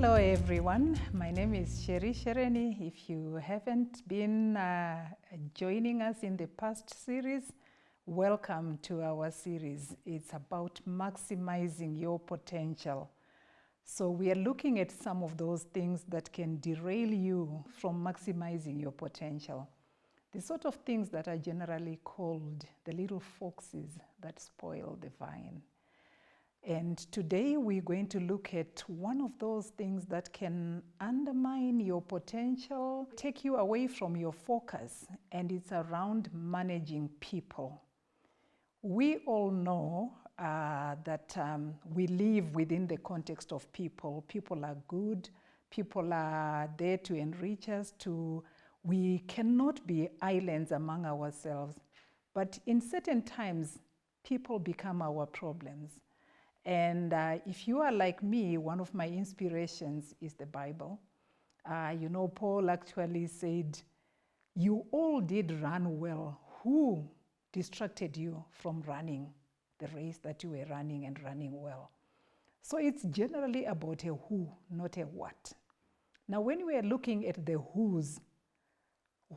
Hello everyone, my name is Sheri Shereni. If you haven't been joining us in the past series, welcome to our series. It's about maximizing your potential. So we are looking at some of those things that can derail you from maximizing your potential. The sort of things that are generally called the little foxes that spoil the vine. And today we're going to look at one of those things that can undermine your potential, take you away from your focus, and it's around managing people. We all know that we live within the context of people. People are good, people are there to enrich us, we cannot be islands among ourselves. But in certain times, people become our problems. And if you are like me, one of my inspirations is the Bible. Paul actually said, "You all did run well. Who distracted you from running the race that you were running and running well?" So it's generally about a who, not a what. Now, when we are looking at the who's,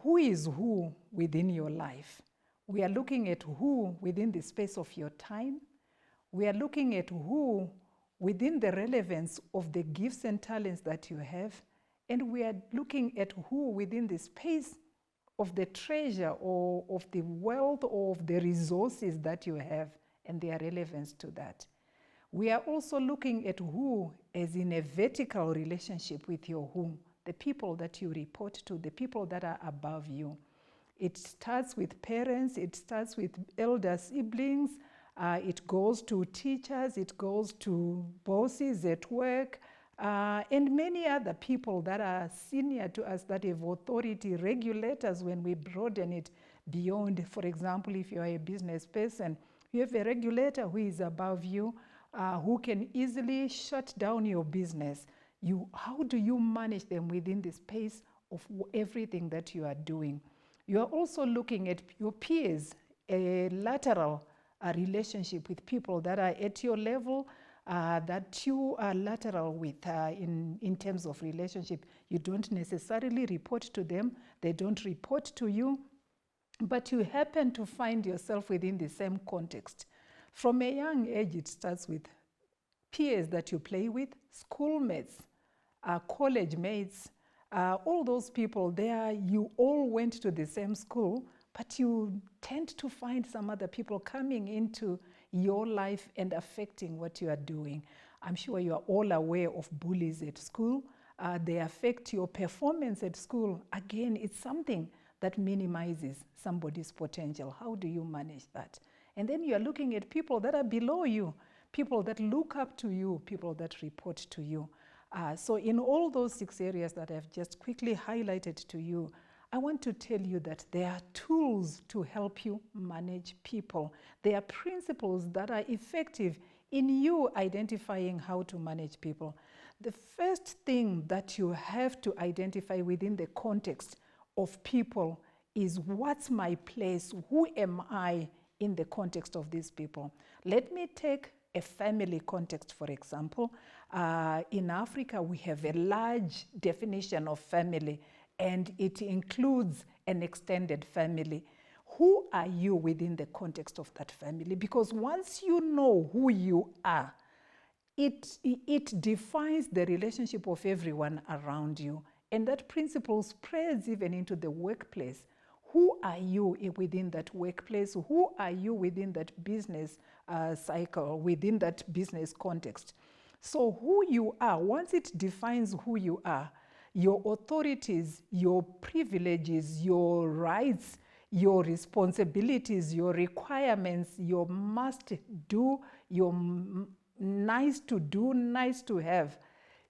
who is who within your life? We are looking at who within the space of your time. We are looking at who within the relevance of the gifts and talents that you have, and we are looking at who within the space of the treasure or of the wealth or of the resources that you have and their relevance to that. We are also looking at who as in a vertical relationship with your who, the people that you report to, the people that are above you. It starts with parents, it starts with elder siblings, it goes to teachers, it goes to bosses at work, and many other people that are senior to us that have authority, regulators when we broaden it beyond. For example, if you are a business person, you have a regulator who is above you, who can easily shut down your business. How do you manage them within the space of everything that you are doing? You are also looking at your peers, a lateral relationship with people that are at your level, that you are lateral with in terms of relationship. You don't necessarily report to them, they don't report to you, but you happen to find yourself within the same context. From a young age, it starts with peers that you play with, schoolmates, college mates, all those people there, you all went to the same school, but you tend to find some other people coming into your life and affecting what you are doing. I'm sure you are all aware of bullies at school. They affect your performance at school. Again, it's something that minimizes somebody's potential. How do you manage that? And then you are looking at people that are below you, people that look up to you, people that report to you. So in all those 6 areas that I've just quickly highlighted to you, I want to tell you that there are tools to help you manage people. There are principles that are effective in you identifying how to manage people. The first thing that you have to identify within the context of people is, what's my place? Who am I in the context of these people? Let me take a family context, for example. In Africa, we have a large definition of family, and it includes an extended family. Who are you within the context of that family? Because once you know who you are, it defines the relationship of everyone around you. And that principle spreads even into the workplace. Who are you within that workplace? Who are you within that business cycle, within that business context? So who you are, once it defines who you are, your authorities, your privileges, your rights, your responsibilities, your requirements, your must do, your nice to do, nice to have,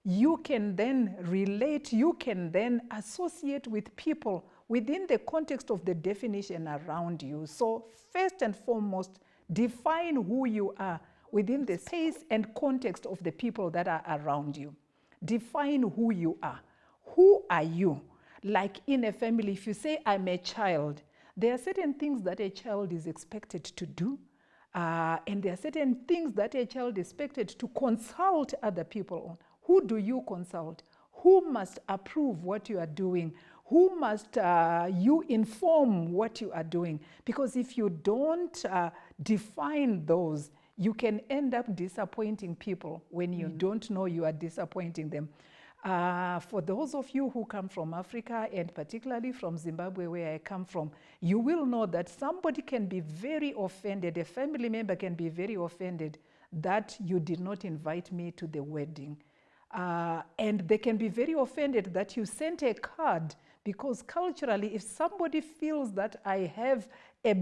you can then relate, you can then associate with people within the context of the definition around you. So first and foremost, define who you are within the space and context of the people that are around you. Define who you are. Who are you? Like in a family, if you say, I'm a child, there are certain things that a child is expected to do, and there are certain things that a child is expected to consult other people on. Who do you consult? Who must approve what you are doing? Who must you inform what you are doing? Because if you don't define those, you can end up disappointing people when you don't know you are disappointing them. For those of you who come from Africa, and particularly from Zimbabwe, where I come from, you will know that somebody can be very offended, a family member can be very offended that you did not invite me to the wedding. And they can be very offended that you sent a card, because culturally, if somebody feels that I have a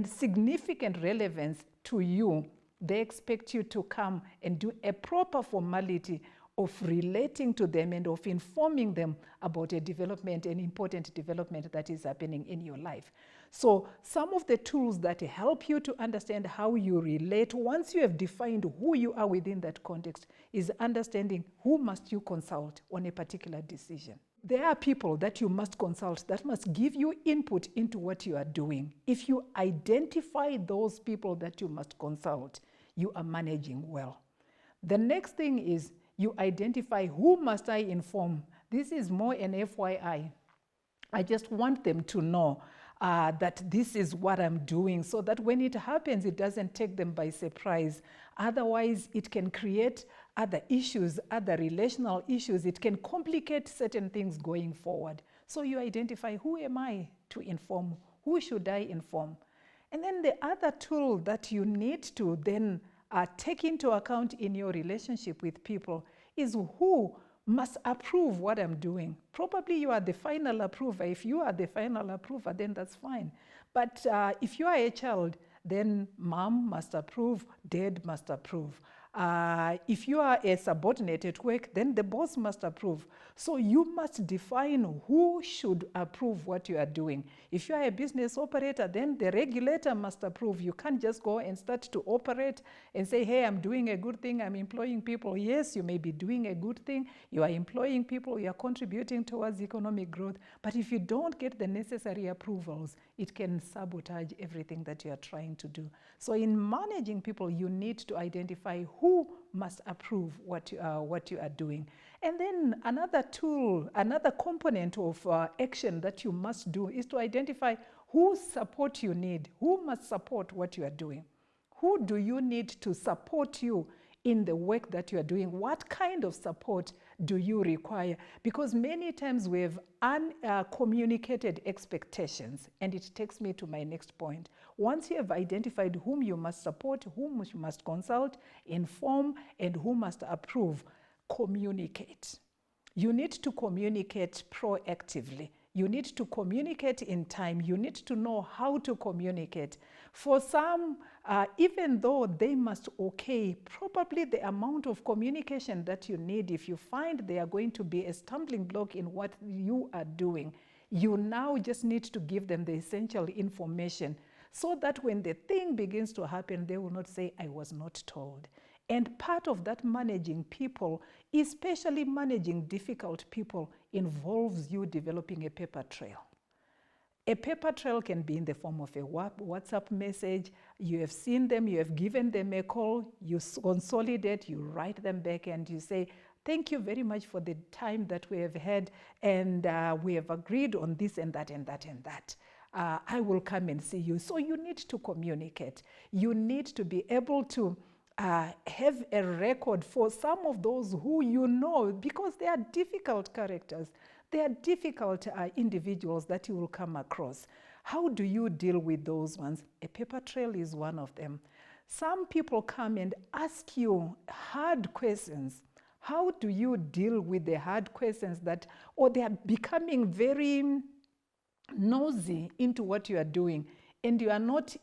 significant relevance to you, they expect you to come and do a proper formality of relating to them and of informing them about a development, an important development that is happening in your life. So some of the tools that help you to understand how you relate, once you have defined who you are within that context, is understanding who must you consult on a particular decision. There are people that you must consult that must give you input into what you are doing. If you identify those people that you must consult, you are managing well. The next thing is you identify who must I inform. This is more an FYI. I just want them to know that this is what I'm doing, so that when it happens, it doesn't take them by surprise. Otherwise, it can create other issues, other relational issues. It can complicate certain things going forward. So you identify, who am I to inform? Who should I inform? And then the other tool that you need to then take into account in your relationship with people is who must approve what I'm doing. Probably you are the final approver. If you are the final approver, then that's fine. But if you are a child, then mom must approve, dad must approve. If you are a subordinate at work, then the boss must approve. So you must define who should approve what you are doing. If you are a business operator, then the regulator must approve. You can't just go and start to operate and say, hey, I'm doing a good thing, I'm employing people. Yes, you may be doing a good thing, you are employing people, you are contributing towards economic growth. But if you don't get the necessary approvals, it can sabotage everything that you are trying to do. So in managing people, you need to identify who must approve what you are doing. And then another tool, another component of action that you must do is to identify whose support you need, who must support what you are doing. Who do you need to support you in the work that you are doing? What kind of support do you require? Because many times we have uncommunicated expectations, and it takes me to my next point. Once you have identified whom you must support, whom you must consult, inform, and who must approve, communicate. You need to communicate proactively. You need to communicate in time. You need to know how to communicate. For some, even though they must probably the amount of communication that you need, if you find they are going to be a stumbling block in what you are doing, you now just need to give them the essential information, so that when the thing begins to happen, they will not say, I was not told. And part of that managing people, especially managing difficult people, involves you developing a paper trail. A paper trail can be in the form of a WhatsApp message. You have seen them, you have given them a call, you consolidate, you write them back, and you say, thank you very much for the time that we have had, and we have agreed on this and that and that and that. I will come and see you. So you need to communicate. You need to be able to have a record for some of those who you know, because they are difficult characters. They are difficult individuals that you will come across. How do you deal with those ones? A paper trail is one of them. Some people come and ask you hard questions. How do you deal with the hard questions or they are becoming very nosy into what you are doing, and you are not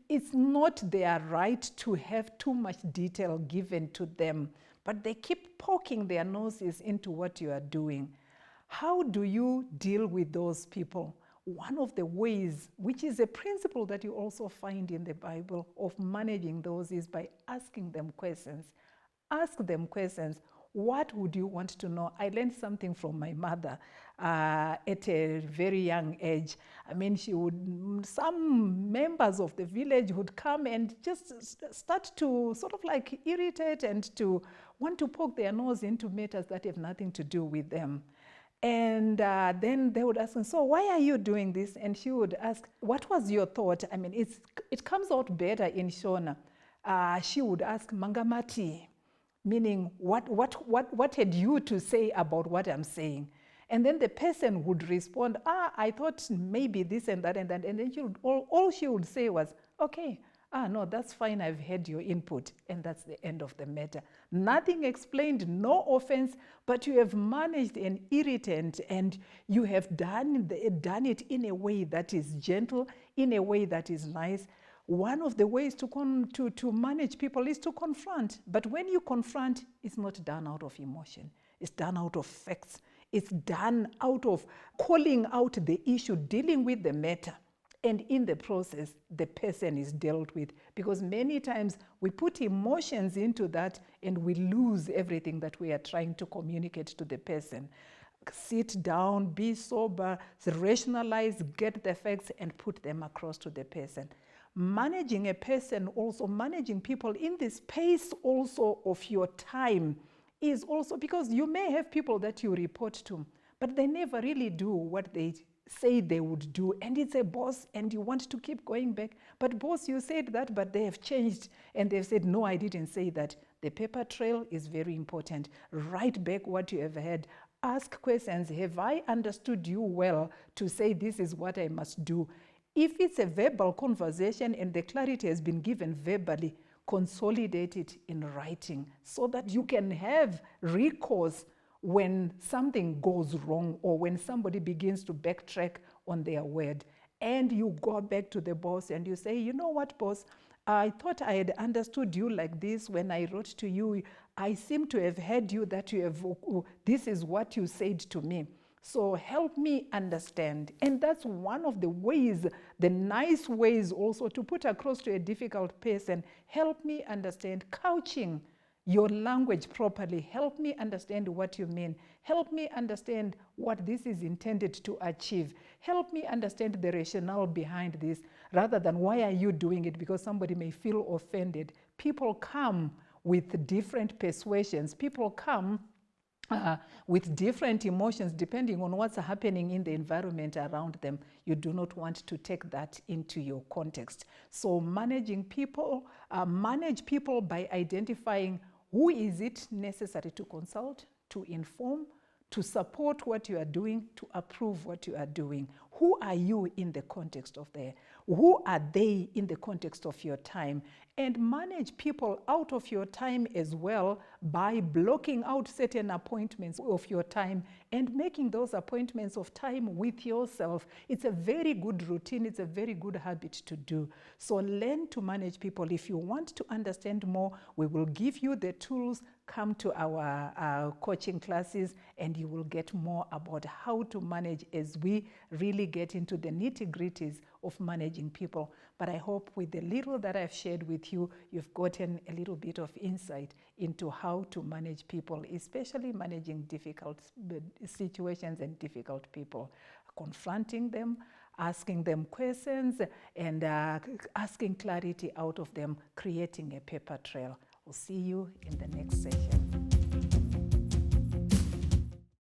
it's not their right to have too much detail given to them, but they keep poking their noses into what you are doing. How do you deal with those people? One of the ways, which is a principle that you also find in the Bible of managing those, is by asking them questions. Ask them questions. What would you want to know? I learned something from my mother at a very young age. I mean, some members of the village would come and just start to sort of like irritate and to want to poke their nose into matters that have nothing to do with them. And then they would ask me, so why are you doing this? And she would ask, what was your thought? I mean, it comes out better in Shona. She would ask, Mangamati, meaning what had you to say about what I'm saying? And then the person would respond, I thought maybe this and that and that. And then all she would say was, okay, no, that's fine, I've heard your input. And that's the end of the matter. Nothing explained, no offense, but you have managed an irritant and you have done it in a way that is gentle, in a way that is nice. One of the ways to manage people is to confront. But when you confront, it's not done out of emotion. It's done out of facts. It's done out of calling out the issue, dealing with the matter. And in the process, the person is dealt with. Because many times we put emotions into that and we lose everything that we are trying to communicate to the person. Sit down, be sober, rationalize, get the facts, and put them across to the person. Managing a person, also managing people in the space also of your time is also because you may have people that you report to, but they never really do what they say they would do, and it's a boss and you want to keep going back, but boss, you said that, but they have changed and they've said, no, I didn't say that. The paper trail is very important. Write back what you have heard. Ask questions. Have I understood you well to say this is what I must do? If it's a verbal conversation and the clarity has been given verbally, consolidate it in writing so that you can have recourse when something goes wrong or when somebody begins to backtrack on their word. And you go back to the boss and you say, you know what, boss, I thought I had understood you like this when I wrote to you. I seem to have heard you that you have, this is what you said to me. So help me understand. And that's one of the ways, the nice ways also to put across to a difficult person. Help me understand. Couching your language properly. Help me understand what you mean. Help me understand what this is intended to achieve. Help me understand the rationale behind this, rather than why are you doing it, because somebody may feel offended. People come with different persuasions. People come with different emotions depending on what's happening in the environment around them. You do not want to take that into your context. So managing people, manage people by identifying who is it necessary to consult, to inform, to support what you are doing, to approve what you are doing. Who are you in the context of there? Who are they in the context of your time? And manage people out of your time as well by blocking out certain appointments of your time and making those appointments of time with yourself. It's a very good routine. It's a very good habit to do. So learn to manage people. If you want to understand more, we will give you the tools. Come to our coaching classes and you will get more about how to manage as we really get into the nitty-gritties of managing people. But I hope with the little that I've shared with you, you've gotten a little bit of insight into how to manage people, especially managing difficult situations and difficult people, confronting them, asking them questions, and asking clarity out of them, creating a paper trail. We'll see you in the next session.